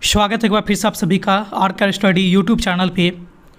स्वागत है एक बार फिर से आप सभी का आर्कर स्टडी यूट्यूब चैनल पे।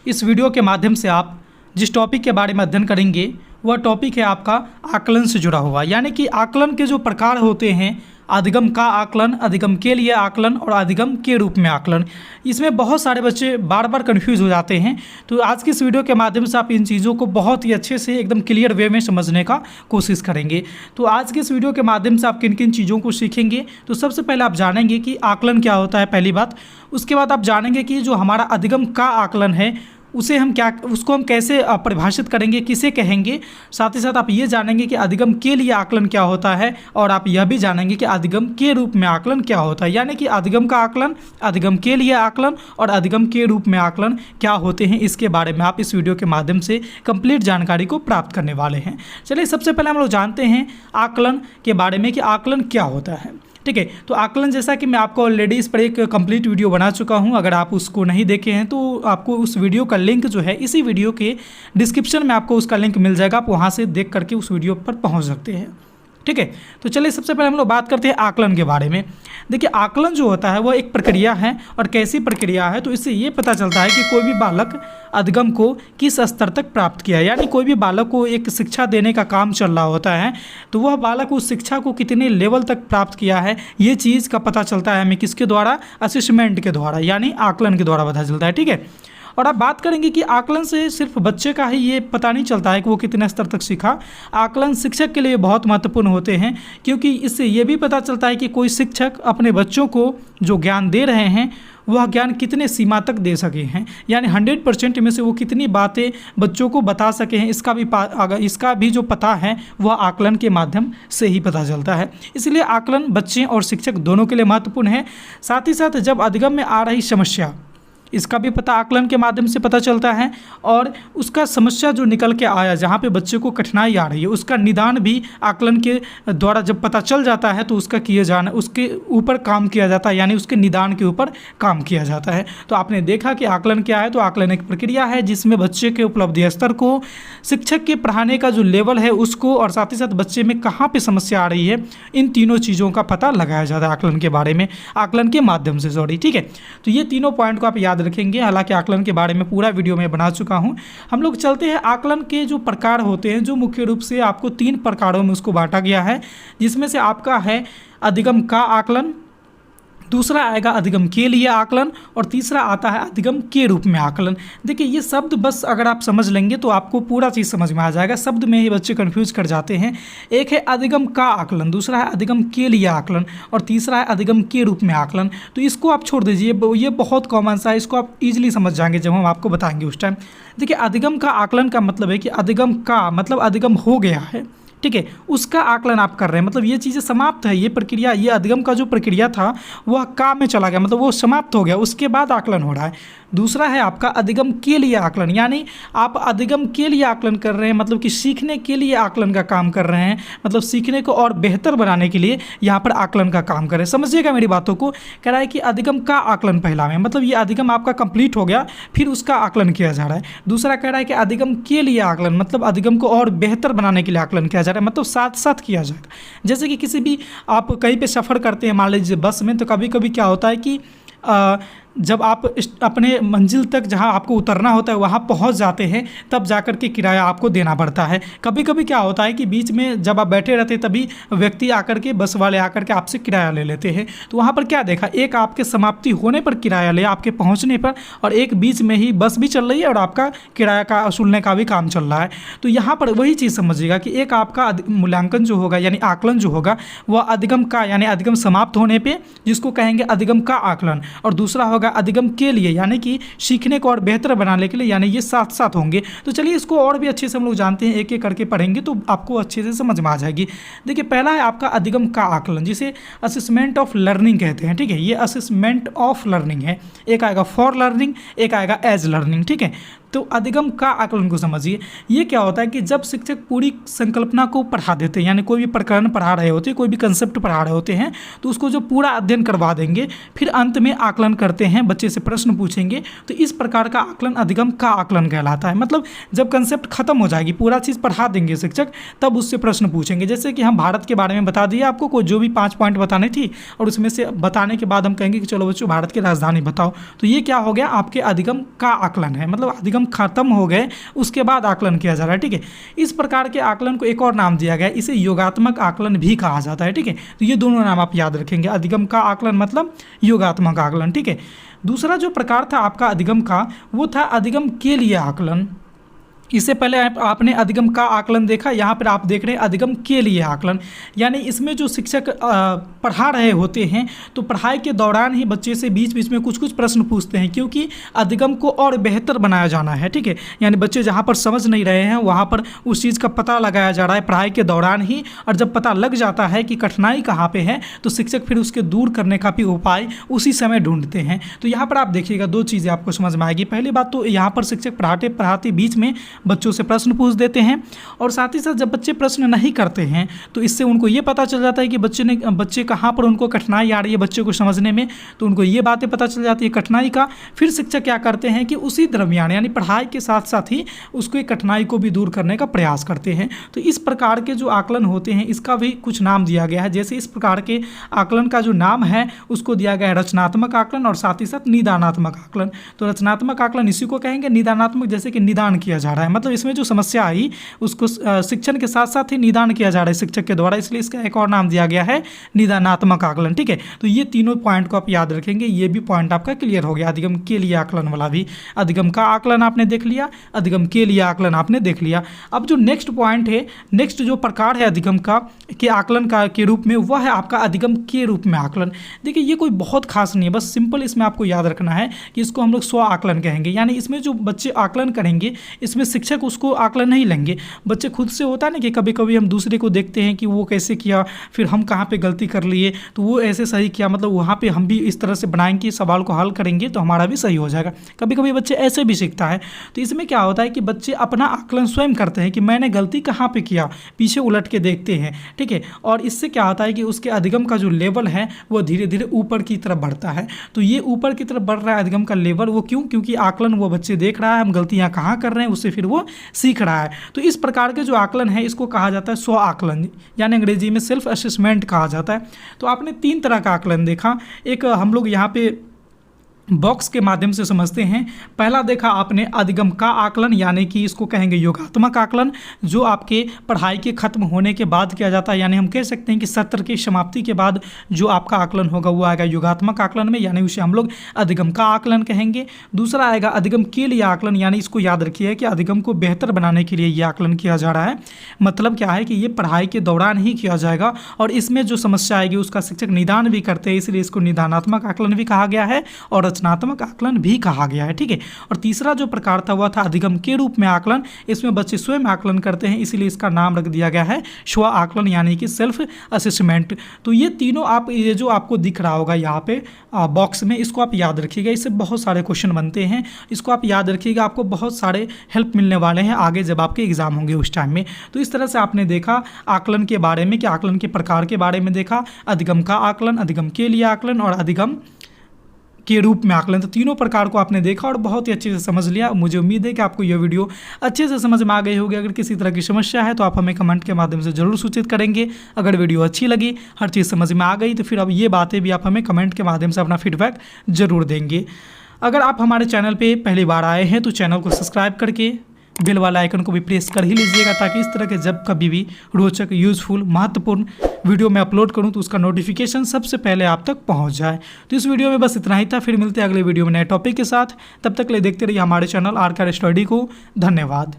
इस वीडियो के माध्यम से आप जिस टॉपिक के बारे में अध्ययन करेंगे वह टॉपिक है आपका आकलन से जुड़ा हुआ, यानी कि आकलन के जो प्रकार होते हैं, अधिगम का आकलन, अधिगम के लिए आकलन और अधिगम के रूप में आकलन। इसमें बहुत सारे बच्चे बार बार कंफ्यूज हो जाते हैं। तो आज की इस वीडियो के माध्यम से आप इन चीज़ों को बहुत ही अच्छे से एकदम क्लियर वे में समझने का कोशिश करेंगे। तो आज के इस वीडियो के माध्यम से आप किन किन चीज़ों को सीखेंगे, तो सबसे पहले आप जानेंगे कि आकलन क्या होता है, पहली बात। उसके बाद आप जानेंगे कि जो हमारा अधिगम का आकलन है उसको हम कैसे परिभाषित करेंगे, किसे कहेंगे। साथ ही साथ आप ये जानेंगे कि अधिगम के लिए आकलन क्या होता है, और आप यह भी जानेंगे कि अधिगम के रूप में आकलन क्या होता है, यानी कि अधिगम का आकलन, अधिगम के लिए आकलन और अधिगम के रूप में आकलन क्या होते हैं। इसके बारे में आप इस वीडियो के माध्यम से कंप्लीट जानकारी को प्राप्त करने वाले हैं। चलिए सबसे पहले हम लोग जानते हैं आकलन के बारे में कि आकलन क्या होता है। ठीक है, तो आकलन जैसा कि मैं आपको ऑलरेडी इस पर एक कंप्लीट वीडियो बना चुका हूं, अगर आप उसको नहीं देखे हैं तो आपको उस वीडियो का लिंक जो है इसी वीडियो के डिस्क्रिप्शन में आपको उसका लिंक मिल जाएगा, आप वहां से देख करके उस वीडियो पर पहुंच सकते हैं। ठीक है, तो चलिए सबसे पहले हम लोग बात करते हैं आकलन के बारे में। देखिए, आकलन जो होता है वह एक प्रक्रिया है, और कैसी प्रक्रिया है, तो इससे ये पता चलता है कि कोई भी बालक अधिगम को किस स्तर तक प्राप्त किया है। यानी कोई भी बालक को एक शिक्षा देने का काम चल रहा होता है, तो वह बालक उस शिक्षा को कितने लेवल तक प्राप्त किया है, ये चीज़ का पता चलता है हमें किसके द्वारा, असेसमेंट के द्वारा, यानी आकलन के द्वारा पता चलता है। ठीक है, और आप बात करेंगे कि आकलन से सिर्फ बच्चे का ही ये पता नहीं चलता है कि वो कितने स्तर तक सीखा। आकलन शिक्षक के लिए बहुत महत्वपूर्ण होते हैं, क्योंकि इससे ये भी पता चलता है कि कोई शिक्षक अपने बच्चों को जो ज्ञान दे रहे हैं वह ज्ञान कितने सीमा तक दे सके हैं, यानी 100% में से वो कितनी बातें बच्चों को बता सके हैं, इसका भी जो पता है वह आकलन के माध्यम से ही पता चलता है। इसलिए आकलन बच्चे और शिक्षक दोनों के लिए महत्वपूर्ण है। साथ ही साथ जब अधिगम में आ रही समस्या, इसका भी पता आकलन के माध्यम से पता चलता है, और उसका समस्या जो निकल के आया, जहाँ पे बच्चे को कठिनाई आ रही है, उसका निदान भी आकलन के द्वारा जब पता चल जाता है तो उसके ऊपर काम किया जाता है, यानी उसके निदान के ऊपर काम किया जाता है। तो आपने देखा कि आकलन क्या है, तो आकलन एक प्रक्रिया है जिसमें बच्चे के उपलब्धि स्तर को, शिक्षक के पढ़ाने का जो लेवल है उसको, और साथ ही साथ बच्चे में कहाँ पर समस्या आ रही है, इन तीनों चीज़ों का पता लगाया जाता है आकलन के बारे में, आकलन के माध्यम से, सॉरी। ठीक है, तो ये तीनों पॉइंट को आप याद रखेंगे। हालांकि आकलन के बारे में पूरा वीडियो में बना चुका हूं। हम लोग चलते हैं आकलन के जो प्रकार होते हैं, जो मुख्य रूप से आपको 3 प्रकारों में उसको बांटा गया है, जिसमें से आपका है अधिगम का आकलन, दूसरा आएगा अधिगम के लिए आकलन, और तीसरा आता है अधिगम के रूप में आकलन। देखिए, ये शब्द बस अगर आप समझ लेंगे तो आपको पूरा चीज़ समझ में आ जाएगा। शब्द में ही बच्चे कंफ्यूज कर जाते हैं। एक है अधिगम का आकलन, दूसरा है अधिगम के लिए आकलन, और तीसरा है अधिगम के रूप में आकलन। तो इसको आप छोड़ दीजिए, ये बहुत कॉमन सा है, इसको आप ईजिली समझ जाएंगे जब हम आपको बताएंगे उस टाइम। देखिए, अधिगम का आकलन का मतलब है कि अधिगम का मतलब अधिगम हो गया है, ठीक है, उसका आकलन आप कर रहे हैं, मतलब ये चीज़ें समाप्त है, ये प्रक्रिया, ये अधिगम का जो प्रक्रिया था वह का में चला गया, मतलब वो समाप्त हो गया, उसके बाद आकलन हो रहा है। दूसरा है आपका अधिगम के लिए आकलन, यानी आप अधिगम के लिए आकलन कर रहे हैं, मतलब कि सीखने के लिए आकलन का काम कर रहे हैं, मतलब सीखने को और बेहतर बनाने के लिए यहाँ पर आकलन का काम करें। समझिएगा मेरी बातों को। कह रहा है कि अधिगम का आकलन पहला में, मतलब ये अधिगम आपका कंप्लीट हो गया, फिर उसका आकलन किया जा रहा है। दूसरा कह रहा है कि अधिगम के लिए आकलन, मतलब अधिगम को और बेहतर बनाने के लिए आकलन किया जा रहा है, मतलब साथ साथ किया जाएगा। जैसे कि किसी भी आप कहीं पे सफ़र करते हैं, मान लीजिए बस में, तो कभी कभी क्या होता है कि जब आप अपने मंजिल तक जहां आपको उतरना होता है वहां पहुंच जाते हैं, तब जाकर के किराया आपको देना पड़ता है। कभी कभी क्या होता है कि बीच में जब आप बैठे रहते हैं तभी व्यक्ति आकर के, बस वाले आकर के आपसे किराया ले लेते हैं। तो वहां पर क्या देखा, एक आपके समाप्ति होने पर किराया ले, आपके पहुंचने पर, और एक बीच में ही बस भी चल रही है और आपका किराया का वसूलने का भी काम चल रहा है। तो यहाँ पर वही चीज़ समझिएगा कि एक आपका मूल्यांकन जो होगा, यानी आकलन जो होगा, वह अधिगम का, यानी अधिगम समाप्त होने पर, जिसको कहेंगे अधिगम का आकलन, और दूसरा होगा अधिगम के लिए, यानी कि सीखने को और बेहतर बनाने के लिए, यानी ये साथ साथ होंगे। तो चलिए इसको और भी अच्छे से हम लोग जानते हैं, एक एक करके पढ़ेंगे तो आपको अच्छे से समझ में आ जाएगी। देखिए, पहला है आपका अधिगम का आकलन, जिसे असेसमेंट ऑफ लर्निंग कहते हैं। ठीक है, ये असेसमेंट ऑफ लर्निंग है। एक आएगा फॉर लर्निंग, एक आएगा एज लर्निंग। ठीक है, तो अधिगम का आकलन को समझिए। ये क्या होता है कि जब शिक्षक पूरी संकल्पना को पढ़ा देते हैं, यानी कोई भी प्रकरण पढ़ा रहे होते हैं, कोई भी कंसेप्ट पढ़ा रहे होते हैं, तो उसको जो पूरा अध्ययन करवा देंगे, फिर अंत में आकलन करते हैं, बच्चे से प्रश्न पूछेंगे, तो इस प्रकार का आकलन अधिगम का आकलन कहलाता है। मतलब जब कंसेप्ट खत्म हो जाएगी, पूरा चीज़ पढ़ा देंगे शिक्षक, तब उससे प्रश्न पूछेंगे। जैसे कि हम भारत के बारे में बता दिए आपको, कोई जो भी 5 पॉइंट बताने थी, और उसमें से बताने के बाद हम कहेंगे कि चलो बच्चों भारत की राजधानी बताओ, तो ये क्या हो गया, आपके अधिगम का आकलन है। मतलब अधिगम खत्म हो गए, उसके बाद आकलन किया जा रहा है, ठीक है। इस प्रकार के आकलन को एक और नाम दिया गया है, इसे योगात्मक आकलन भी कहा जाता है, ठीक है। तो ये दोनों नाम आप याद रखेंगे, अधिगम का आकलन मतलब योगात्मक आकलन, ठीक है। दूसरा जो प्रकार था आपका अधिगम का, वो था अधिगम के लिए आकलन। इससे पहले आपने अधिगम का आकलन देखा, यहाँ पर आप देख रहे हैं अधिगम के लिए आकलन, यानी इसमें जो शिक्षक पढ़ा रहे होते हैं, तो पढ़ाई के दौरान ही बच्चे से बीच बीच में कुछ कुछ प्रश्न पूछते हैं, क्योंकि अधिगम को और बेहतर बनाया जाना है, ठीक है। यानी बच्चे जहाँ पर समझ नहीं रहे हैं, वहाँ पर उस चीज़ का पता लगाया जा रहा है पढ़ाई के दौरान ही, और जब पता लग जाता है कि कठिनाई कहाँ पर है, तो शिक्षक फिर उसके दूर करने का भी उपाय उसी समय ढूंढते हैं। तो यहाँ पर आप देखिएगा 2 चीज़ें आपको समझ में आएगी। पहली बात तो यहाँ पर शिक्षक पढ़ाते पढ़ाते बीच में बच्चों से प्रश्न पूछ देते हैं, और साथ ही साथ जब बच्चे प्रश्न नहीं करते हैं, तो इससे उनको ये पता चल जाता है कि बच्चे कहाँ पर उनको कठिनाई आ रही है बच्चे को समझने में, तो उनको ये बातें पता चल जाती है कठिनाई का। फिर शिक्षक क्या करते हैं कि उसी दरमियान, यानी पढ़ाई के साथ साथ ही उसको एक कठिनाई को भी दूर करने का प्रयास करते हैं। तो इस प्रकार के जो आकलन होते हैं, इसका भी कुछ नाम दिया गया है। जैसे इस प्रकार के आकलन का जो नाम है, उसको दिया गया है रचनात्मक आकलन, और साथ ही साथ निदानात्मक आकलन। तो रचनात्मक आकलन इसी को कहेंगे, निदानात्मक जैसे कि निदान किया जा रहा है, मतलब इसमें जो समस्या आई उसको शिक्षण के साथ साथ ही निदान किया जा रहा है शिक्षक के द्वारा, इसलिए इसका एक और नाम दिया गया है निदानात्मक आकलन, ठीक है। तो ये तीनों पॉइंट को आप याद रखेंगे, ये भी पॉइंट आपका क्लियर हो गया। अधिगम के लिए आकलन वाला भी, अधिगम का आकलन आपने देख लिया, अधिगम के लिए आकलन आपने देख लिया। अब जो नेक्स्ट पॉइंट है, नेक्स्ट जो प्रकार है अधिगम का के आकलन का के रूप में, वह है आपका अधिगम के रूप में आकलन। देखिए ये कोई बहुत खास नहीं है, बस सिंपल इसमें आपको याद रखना है कि इसको हम लोग स्व आकलन कहेंगे। यानी इसमें जो बच्चे आकलन करेंगे, इसमें शिक्षक उसको आकलन नहीं लेंगे, बच्चे खुद से, होता है ना कि कभी कभी हम दूसरे को देखते हैं कि वो कैसे किया, फिर हम कहाँ पे गलती कर लिए, तो वो ऐसे सही किया, मतलब वहाँ पे हम भी इस तरह से बनाएंगे, सवाल को हल करेंगे तो हमारा भी सही हो जाएगा। कभी कभी बच्चे ऐसे भी सीखता है। तो इसमें क्या होता है कि बच्चे अपना आकलन स्वयं करते हैं कि मैंने गलती कहाँ पर किया, पीछे उलट के देखते हैं, ठीक है। और इससे क्या होता है कि उसके अधिगम का जो लेवल है वो धीरे धीरे ऊपर की तरफ बढ़ता है। तो ये ऊपर की तरफ बढ़ रहा है अधिगम का लेवल, वो क्यों? क्योंकि आकलन वो बच्चे देख रहा है, हम गलतियाँ कहाँ कर रहे हैं, उससे फिर वो सीख रहा है। तो इस प्रकार के जो आकलन है, इसको कहा जाता है स्व आकलन, यानी अंग्रेजी में सेल्फ असेसमेंट कहा जाता है। तो आपने 3 तरह का आकलन देखा, एक हम लोग यहाँ पे बॉक्स के माध्यम से समझते हैं। पहला देखा आपने अधिगम का आकलन, यानी कि इसको कहेंगे योगात्मक आकलन, जो आपके पढ़ाई के खत्म होने के बाद किया जाता है, यानी हम कह सकते हैं कि सत्र की समाप्ति के बाद जो आपका आकलन होगा वो आएगा योगात्मक आकलन में, यानी उसे हम लोग अधिगम का आकलन कहेंगे। दूसरा आएगा अधिगम के लिए आकलन, यानी इसको याद रखिए कि अधिगम को बेहतर बनाने के लिए ये आकलन किया जा रहा है। मतलब क्या है कि ये पढ़ाई के दौरान ही किया जाएगा, और इसमें जो समस्या आएगी उसका शिक्षक निदान भी करते हैं, इसलिए इसको निदानात्मक आकलन भी कहा गया है और रचनात्मक आकलन भी कहा गया है, ठीक है। और तीसरा जो प्रकार था वह था अधिगम के रूप में आकलन, इसमें बच्चे स्वयं आकलन करते हैं, इसीलिए इसका नाम रख दिया गया है स्व आकलन, यानी कि सेल्फ असेसमेंट। तो ये तीनों आप, ये जो आपको दिख रहा होगा यहाँ पे बॉक्स में, इसको आप याद रखिएगा, इससे बहुत सारे क्वेश्चन बनते हैं, इसको आप याद रखिएगा, आपको बहुत सारे हेल्प मिलने वाले हैं आगे जब आपके एग्जाम होंगे उस टाइम में। तो इस तरह से आपने देखा आकलन के बारे में, कि आकलन के प्रकार के बारे में देखा, अधिगम का आकलन, अधिगम के लिए आकलन और अधिगम के रूप में आकलन। तो तीनों प्रकार को आपने देखा और बहुत ही अच्छे से समझ लिया। मुझे उम्मीद है कि आपको यह वीडियो अच्छे से समझ में आ गई होगी। अगर किसी तरह की समस्या है तो आप हमें कमेंट के माध्यम से ज़रूर सूचित करेंगे। अगर वीडियो अच्छी लगी, हर चीज़ समझ में आ गई, तो फिर अब ये बातें भी आप हमें कमेंट के माध्यम से अपना फीडबैक ज़रूर देंगे। अगर आप हमारे चैनल पर पहली बार आए हैं तो चैनल को सब्सक्राइब करके बेल वाला आइकन को भी प्रेस कर ही लीजिएगा, ताकि इस तरह के जब कभी भी रोचक, यूजफुल, महत्वपूर्ण वीडियो मैं अपलोड करूं तो उसका नोटिफिकेशन सबसे पहले आप तक पहुंच जाए। तो इस वीडियो में बस इतना ही था, फिर मिलते हैं अगले वीडियो में नए टॉपिक के साथ। तब तक ले देखते रहिए हमारे चैनल आरके स्टडी को। धन्यवाद।